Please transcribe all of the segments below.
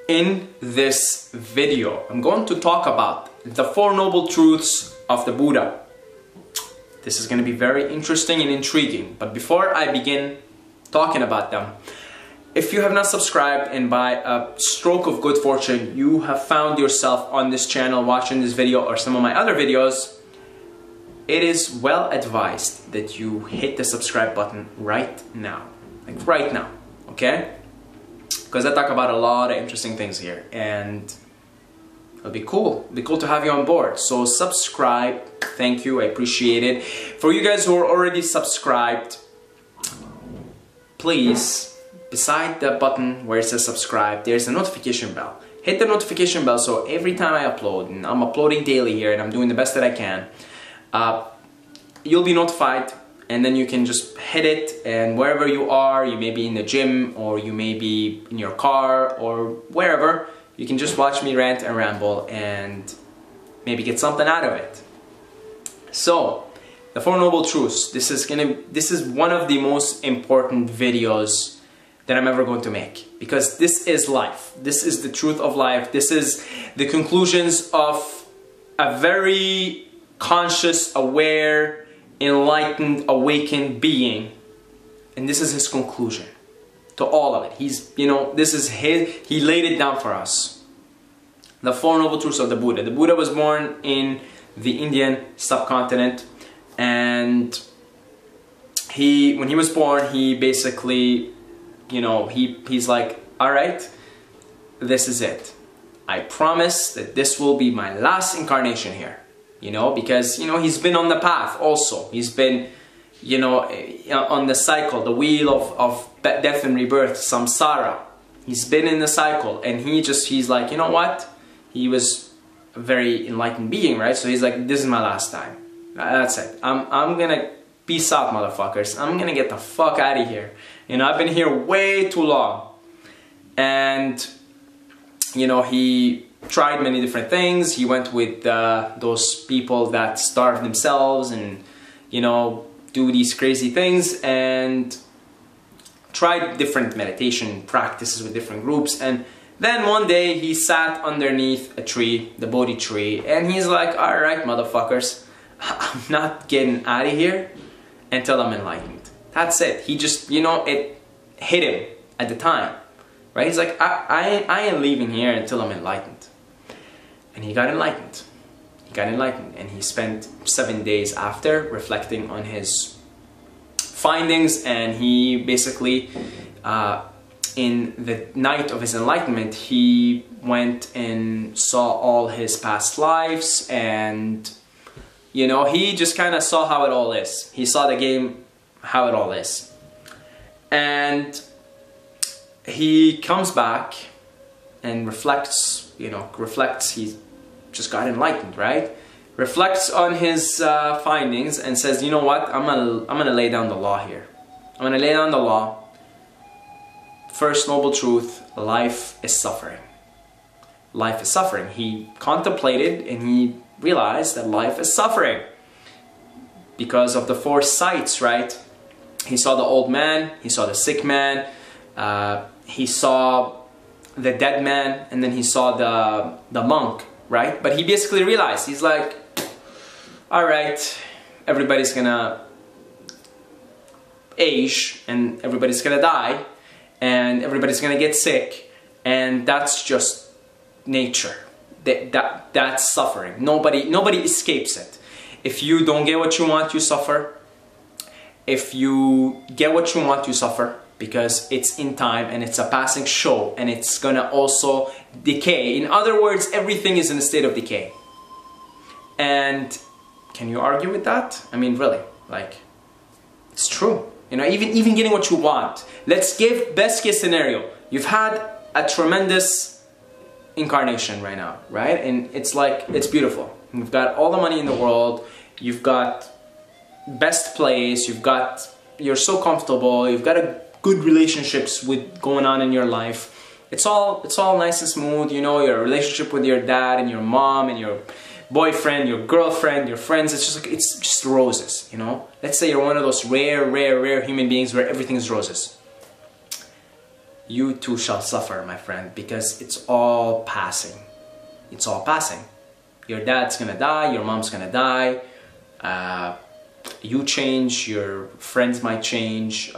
In this video, I'm going to talk about the Four Noble Truths of the Buddha. This is going to be very interesting and intriguing, but before I begin talking about them, if you have not subscribed and by a stroke of good fortune you have found yourself on this channel watching this video or some of my other videos, it is well advised that you hit the subscribe button right now. Like right now, okay? Because I talk about a lot of interesting things here and it'll be cool. It'll be cool to have you on board. So subscribe. Thank you. I appreciate it. For you guys who are already subscribed, please, beside the button where it says subscribe, there's a notification bell. Hit the notification bell so every time I upload, and I'm uploading daily here and I'm doing the best that I can, you'll be notified, and then you can just hit it, and wherever you are, you may be in the gym or you may be in your car or wherever, you can just watch me rant and ramble and maybe get something out of it. So, the Four Noble Truths. This is one of the most important videos that I'm ever going to make, because this is life. This is the truth of life. This is the conclusions of a very conscious, aware, enlightened, awakened being, and this is his conclusion to all of it. He laid it down for us. The Four Noble Truths of the Buddha. The Buddha was born in the Indian subcontinent, and when he was born, he basically, he's like, all right, this is it. I promise that this will be my last incarnation here. Because, he's been on the path also. He's been, on the cycle, the wheel of death and rebirth, samsara. He's been in the cycle, and he's like, you know what? He was a very enlightened being, right? So he's like, this is my last time. That's it. I'm gonna peace out, motherfuckers. I'm gonna get the fuck out of here. I've been here way too long. And, he tried many different things. He went with those people that starve themselves and, do these crazy things, and tried different meditation practices with different groups. And then one day he sat underneath a tree, the Bodhi tree, and he's like, all right, motherfuckers, I'm not getting out of here until I'm enlightened. That's it. He just, it hit him at the time, right? He's like, I ain't leaving here until I'm enlightened. And he got enlightened. He got enlightened, and he spent 7 days after reflecting on his findings, and he basically, in the night of his enlightenment, he went and saw all his past lives, and, he just kind of saw how it all is. He saw the game, how it all is. And he comes back and reflects, he just got enlightened, right? Reflects on his findings and says, you know what, I'm gonna lay down the law here. I'm gonna lay down the law. First noble truth, life is suffering. Life is suffering. He contemplated and he realized that life is suffering because of the four sights, right? He saw the old man, he saw the sick man, he saw the dead man, and then he saw the monk, right? But he basically realized, he's like, all right, everybody's gonna age, and everybody's gonna die, and everybody's gonna get sick, and that's just nature. That's suffering. Nobody escapes it. If you don't get what you want, you suffer. If you get what you want, you suffer, because it's in time and it's a passing show, and it's gonna also decay. In other words, everything is in a state of decay. And can you argue with that? I mean, really, like, it's true. Even getting what you want. Let's give best case scenario. You've had a tremendous incarnation right now, right? And it's like, it's beautiful. You've got all the money in the world. You've got best place. You're so comfortable. You've got a good relationships with going on in your life. It's all nice and smooth, your relationship with your dad and your mom and your boyfriend, your girlfriend, your friends, it's just roses, Let's say you're one of those rare human beings where everything is roses. you too shall suffer, my friend, because it's all passing. It's all passing. Your dad's gonna die, your mom's gonna die, you change, your friends might change.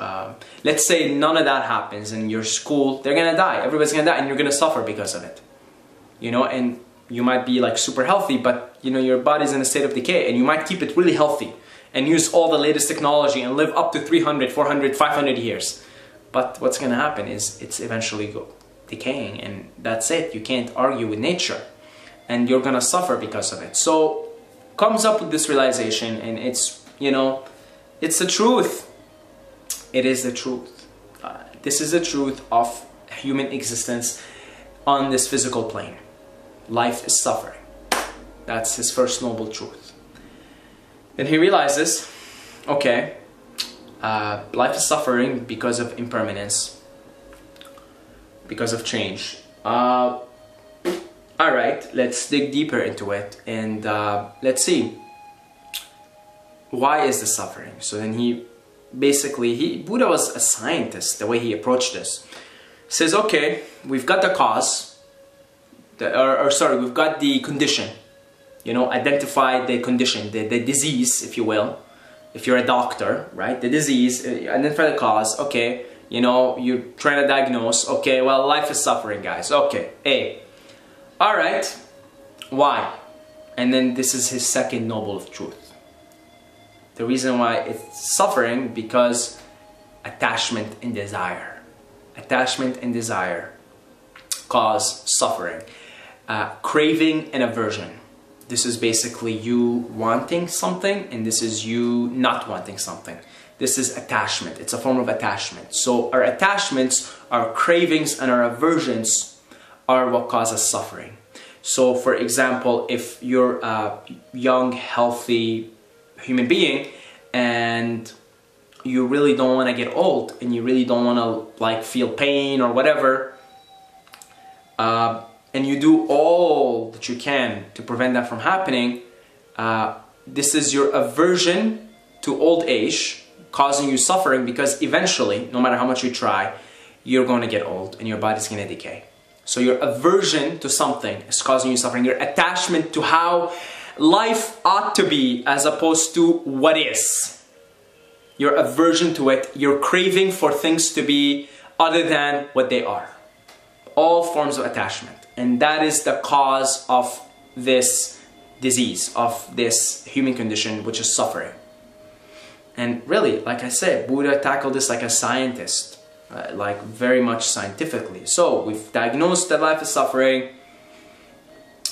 Let's say none of that happens in your school, they're gonna die, everybody's gonna die, and you're gonna suffer because of it. You know, and you might be like super healthy, but you know, your body's in a state of decay, and you might keep it really healthy and use all the latest technology and live up to 300, 400, 500 years. But what's gonna happen is it's eventually decaying, and that's it. You can't argue with nature, and you're gonna suffer because of it. So comes up with this realization, and it's, you know, it's the truth. It is the truth. This is the truth of human existence on this physical plane. Life is suffering. That's his first noble truth. Then he realizes, okay, life is suffering because of impermanence, because of change. Alright, let's dig deeper into it, and let's see, why is this suffering? So then Buddha was a scientist, the way he approached this. Says, okay, we've got the cause, we've got the condition, you know, identify the condition, the disease, if you will. If you're a doctor, right, the disease, identify the cause, okay, you know, you're trying to diagnose, okay, well, life is suffering, guys, okay, A. Alright, why? And then this is his second noble truth. The reason why it's suffering, because attachment and desire. Attachment and desire cause suffering. Craving and aversion. This is basically you wanting something, and this is you not wanting something. This is attachment. It's a form of attachment. So our attachments, our cravings, and our aversions are what causes suffering. So for example, if you're a young, healthy human being and you really don't want to get old, and you really don't want to like feel pain or whatever, and you do all that you can to prevent that from happening, this is your aversion to old age causing you suffering, because eventually, no matter how much you try, you're going to get old and your body's going to decay. So your aversion to something is causing you suffering. Your attachment to how life ought to be as opposed to what is. Your aversion to it, your craving for things to be other than what they are. All forms of attachment. And that is the cause of this disease, of this human condition, which is suffering. And really, like I said, Buddha tackled this like a scientist. Like very much scientifically. So we've diagnosed that life is suffering,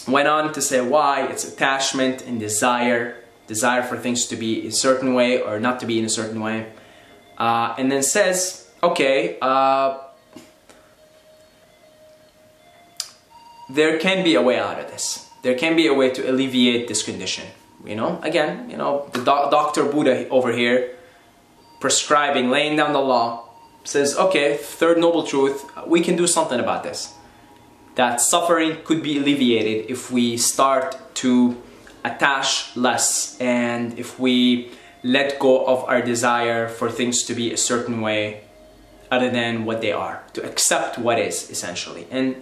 went on to say why. It's attachment and desire for things to be a certain way or not to be in a certain way, and then says, okay, there can be a way out of this. There can be a way to alleviate this condition. You know, again, you know, the Dr. Buddha over here prescribing, laying down the law, says, okay, third noble truth, we can do something about this. That suffering could be alleviated if we start to attach less, and if we let go of our desire for things to be a certain way other than what they are, to accept what is, essentially. And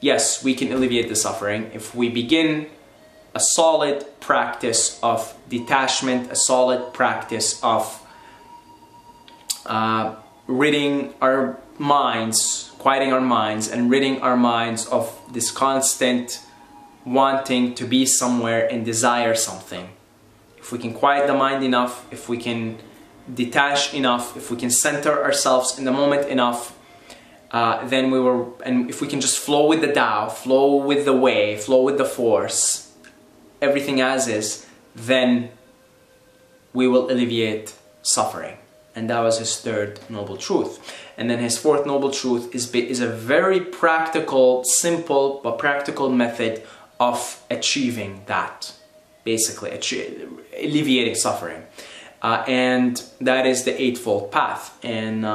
yes, we can alleviate the suffering if we begin a solid practice of detachment, a solid practice of ridding our minds, quieting our minds, and ridding our minds of this constant wanting to be somewhere and desire something. If we can quiet the mind enough, if we can detach enough, if we can center ourselves in the moment enough, then and if we can just flow with the Tao, flow with the way, flow with the force, everything as is, then we will alleviate suffering. And that was his third noble truth. And then his fourth noble truth is a very practical, simple but practical method of achieving that. Basically, alleviating suffering. And that is the Eightfold Path. And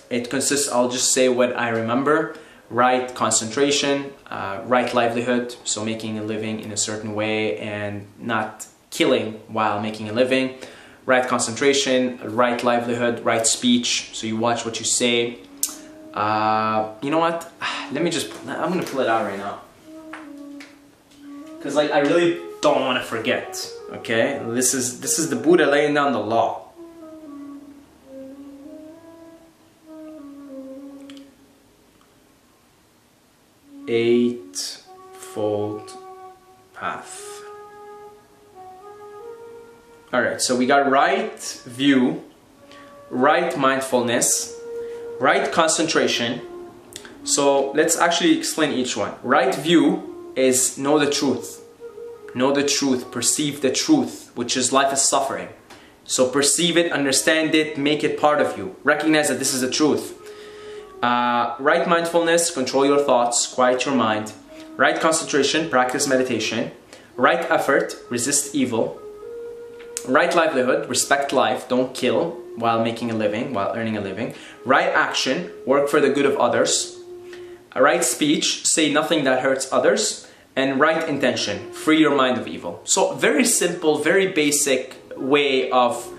it consists, I'll just say what I remember: right concentration, right livelihood, so making a living in a certain way and not killing while making a living. Right concentration, right livelihood, right speech, so you watch what you say. You know what? Let me just, I'm gonna pull it out right now. Because like, I really don't want to forget, okay? This is the Buddha laying down the law. Eightfold path. Alright, so we got right view, right mindfulness, right concentration. So let's actually explain each one. Right view is know the truth. Know the truth, perceive the truth, which is life is suffering. So perceive it, understand it, make it part of you. Recognize that this is the truth. Right mindfulness, control your thoughts, quiet your mind. Right concentration, practice meditation. Right effort, resist evil. Right livelihood, respect life, don't kill while making a living, while earning a living. Right action, work for the good of others. Right speech, say nothing that hurts others. And right intention, free your mind of evil. So very simple, very basic way of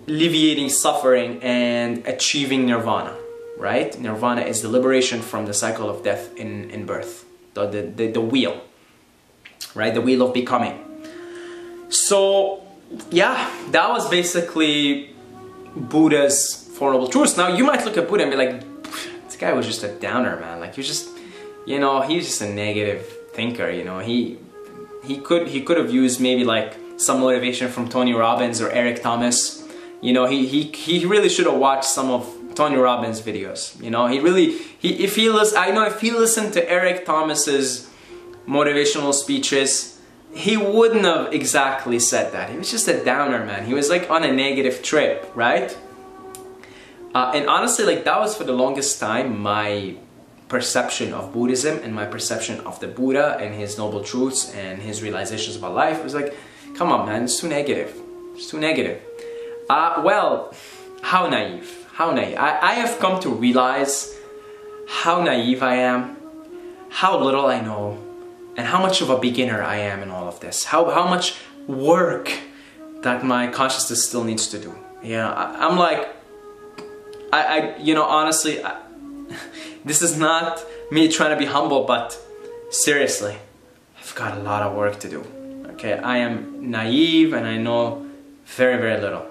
alleviating suffering and achieving nirvana, right? Nirvana is the liberation from the cycle of death in birth, the wheel, right? The wheel of becoming. So yeah, that was basically Buddha's Four Noble Truths. Now you might look at Buddha and be like, this guy was just a downer, man. Like he was just, you know, he was just a negative thinker, you know. He could have used maybe like some motivation from Tony Robbins or Eric Thomas. You know, he really should have watched some of Tony Robbins videos. You know, if he listened to Eric Thomas's motivational speeches, he wouldn't have exactly said that. He was just a downer, man. He was like on a negative trip, right? And honestly, like that was for the longest time my perception of Buddhism and my perception of the Buddha and his noble truths and his realizations about life. It was like, come on, man, it's too negative. It's too negative. Well, how naive. How naive. I have come to realize how naive I am, how little I know, and how much of a beginner I am in all of this. How much work that my consciousness still needs to do. Yeah, I'm like, you know, honestly, this is not me trying to be humble, but seriously, I've got a lot of work to do. Okay, I am naive and I know very, very little.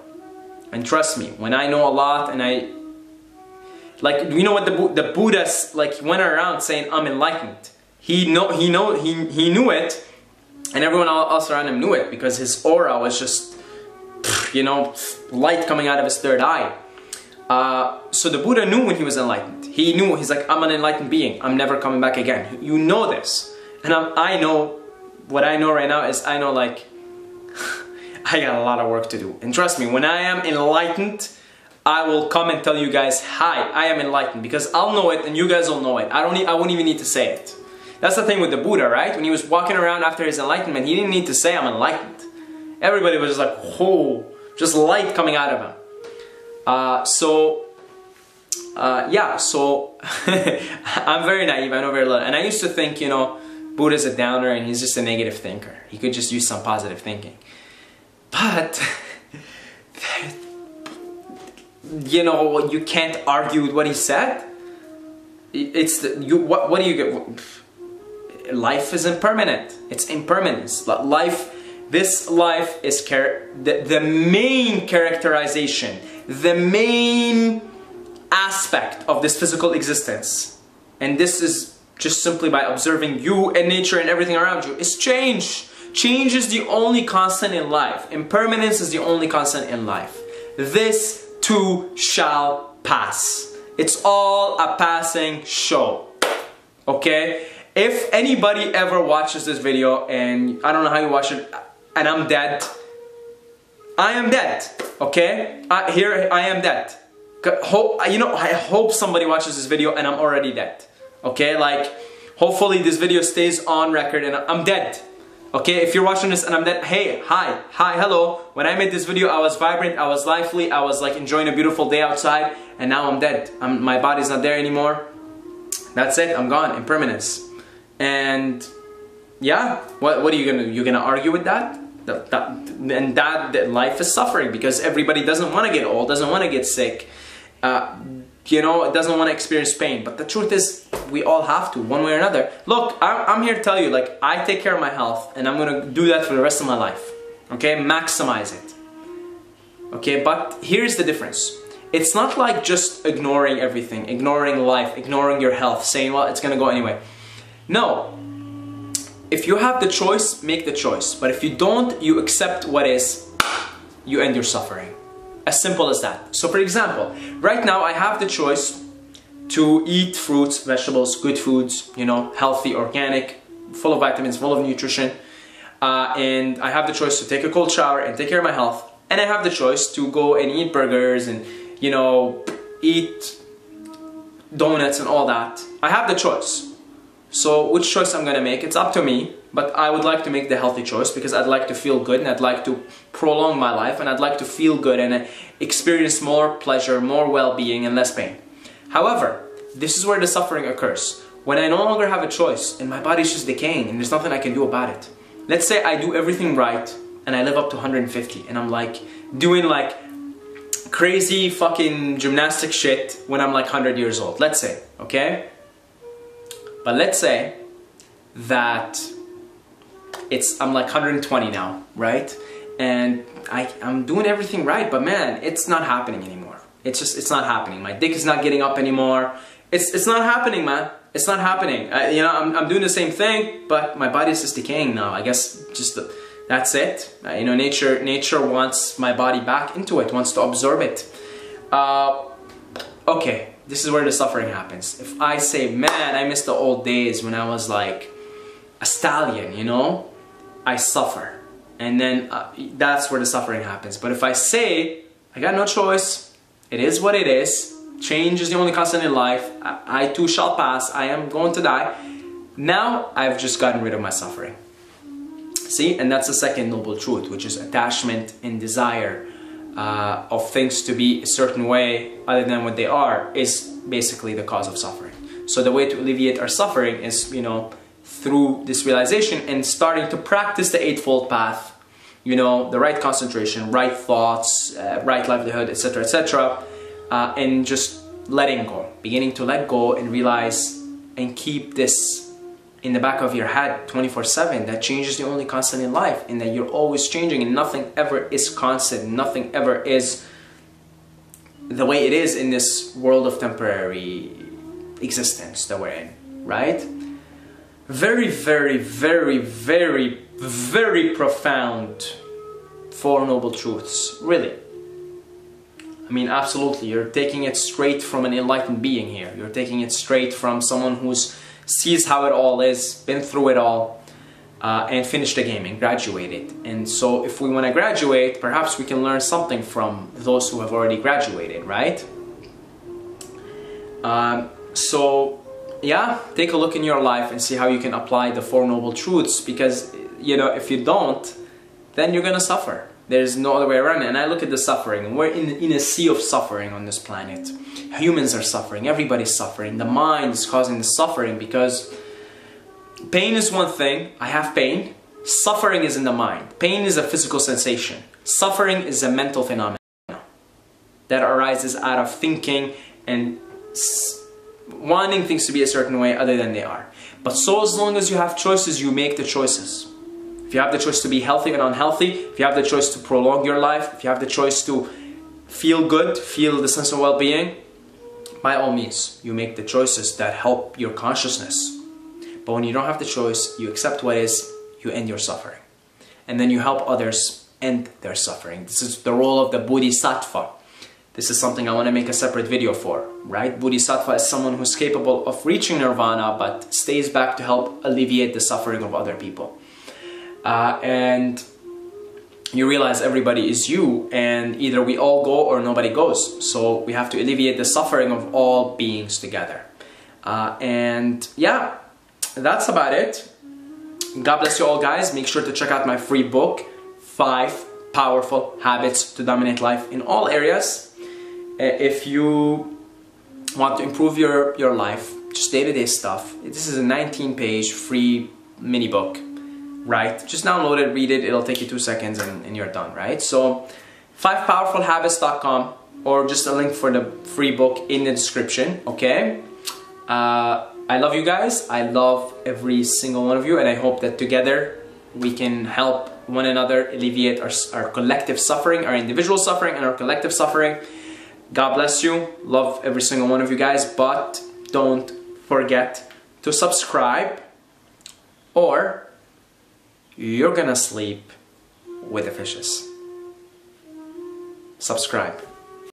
And trust me, when I know a lot and like, you know what the Buddha, like, he went around saying, I'm enlightened. He knew it, and everyone else around him knew it because his aura was just, you know, light coming out of his third eye. So the Buddha knew when he was enlightened. He knew, he's like, I'm an enlightened being. I'm never coming back again. You know this. And I know, what I know right now is I know, like, I got a lot of work to do. And trust me, when I am enlightened, I will come and tell you guys, hi, I am enlightened. Because I'll know it and you guys will know it. I won't even need to say it. That's the thing with the Buddha, right? When he was walking around after his enlightenment, he didn't need to say, I'm enlightened. Everybody was just like, whoa, just light coming out of him. Yeah, so I'm very naive, I know very little. And I used to think, you know, Buddha's a downer and he's just a negative thinker. He could just use some positive thinking. But, you know, you can't argue with what he said. It's what do you get? Life is impermanent. It's impermanence. This life is the main characterization, the main aspect of this physical existence. And this is just simply by observing you and nature and everything around you. It's change. Change is the only constant in life. Impermanence is the only constant in life. This too shall pass. It's all a passing show. Okay? If anybody ever watches this video and I don't know how you watch it and I'm dead, I am dead. Okay? Here I am dead. You know, I hope somebody watches this video and I'm already dead. Okay? Like, hopefully this video stays on record and I'm dead. Okay, if you're watching this and I'm dead, hey, hi, hello. When I made this video, I was vibrant, I was lively, I was like enjoying a beautiful day outside, and now I'm dead. My body's not there anymore. That's it, I'm gone, impermanence. And yeah, what are you gonna do? You're gonna argue with that? That life is suffering because everybody doesn't want to get old, doesn't want to get sick. you know, it doesn't want to experience pain. But the truth is, we all have to, one way or another. Look, I'm here to tell you, like, I take care of my health, and I'm gonna do that for the rest of my life. Okay, maximize it. Okay, but here's the difference. It's not like just ignoring everything, ignoring life, ignoring your health, saying, well, it's gonna go anyway. No. If you have the choice, make the choice. But if you don't, you accept what is, you end your suffering. As simple as that. So for example, right now I have the choice to eat fruits, vegetables, good foods, you know, healthy, organic, full of vitamins, full of nutrition. And I have the choice to take a cold shower and take care of my health. And I have the choice to go and eat burgers and, you know, eat donuts and all that. I have the choice. So which choice I'm gonna make, it's up to me, but I would like to make the healthy choice because I'd like to feel good and I'd like to prolong my life and I'd like to feel good and experience more pleasure, more well-being and less pain. However, this is where the suffering occurs. When I no longer have a choice and my body's just decaying and there's nothing I can do about it. Let's say I do everything right and I live up to 150 and I'm like doing like crazy fucking gymnastic shit when I'm like 100 years old, let's say, okay? But let's say that I'm like 120 now, right? And I'm doing everything right, but man, it's not happening anymore. It's not happening. My dick is not getting up anymore. It's not happening, man. It's not happening. You know, I'm doing the same thing, but my body is just decaying now. I guess just that's it. You know, nature wants my body back into it, wants to absorb it. Okay. This is where the suffering happens. If I say, man, I miss the old days when I was like a stallion, you know, I suffer. And then that's where the suffering happens. But if I say, I got no choice, it is what it is, change is the only constant in life, I too shall pass, I am going to die, now I've just gotten rid of my suffering. See, and that's the second noble truth, which is attachment and desire. Of things to be a certain way other than what they are is basically the cause of suffering. So the way to alleviate our suffering is, you know, through this realization and starting to practice the Eightfold Path, you know, the right concentration, right thoughts, right livelihood, etc., etc., and just letting go, beginning to let go and realize and keep this in the back of your head 24/7, that change is the only constant in life and that you're always changing and nothing ever is constant, nothing ever is the way it is in this world of temporary existence that we're in, right? Very, very, very, very, very profound Four Noble Truths, really. I mean, absolutely, you're taking it straight from an enlightened being here. You're taking it straight from someone who's sees how it all is, been through it all, and finished the game and graduated. And so if we want to graduate, perhaps we can learn something from those who have already graduated, right? So yeah, take a look in your life and see how you can apply the Four Noble Truths, because, you know, if you don't, then you're gonna suffer. There's no other way around it. And I look at the suffering, and we're in a sea of suffering on this planet. Humans are suffering, everybody's suffering. The mind is causing the suffering because pain is one thing, I have pain. Suffering is in the mind. Pain is a physical sensation. Suffering is a mental phenomenon that arises out of thinking and wanting things to be a certain way other than they are. But so as long as you have choices, you make the choices. If you have the choice to be healthy and unhealthy, if you have the choice to prolong your life, if you have the choice to feel good, feel the sense of well-being, by all means, you make the choices that help your consciousness. But when you don't have the choice, you accept what is, you end your suffering. And then you help others end their suffering. This is the role of the Bodhisattva. This is something I want to make a separate video for, right? Bodhisattva is someone who's capable of reaching nirvana, but stays back to help alleviate the suffering of other people. And you realize everybody is you, and either we all go or nobody goes. So we have to alleviate the suffering of all beings together. And yeah, that's about it. God bless you all, guys. Make sure to check out my free book, 5 Powerful Habits to Dominate Life in All Areas. If you want to improve your life, just day-to-day stuff, this is a 19-page free mini book. Right? Just download it, read it, it'll take you 2 seconds and you're done, right? So 5powerfulhabits.com, or just a link for the free book in the description, okay? I love you guys. I love every single one of you, and I hope that together we can help one another alleviate our collective suffering, our individual suffering and our collective suffering. God bless you. Love every single one of you guys, but don't forget to subscribe or you're gonna sleep with the fishes. Subscribe.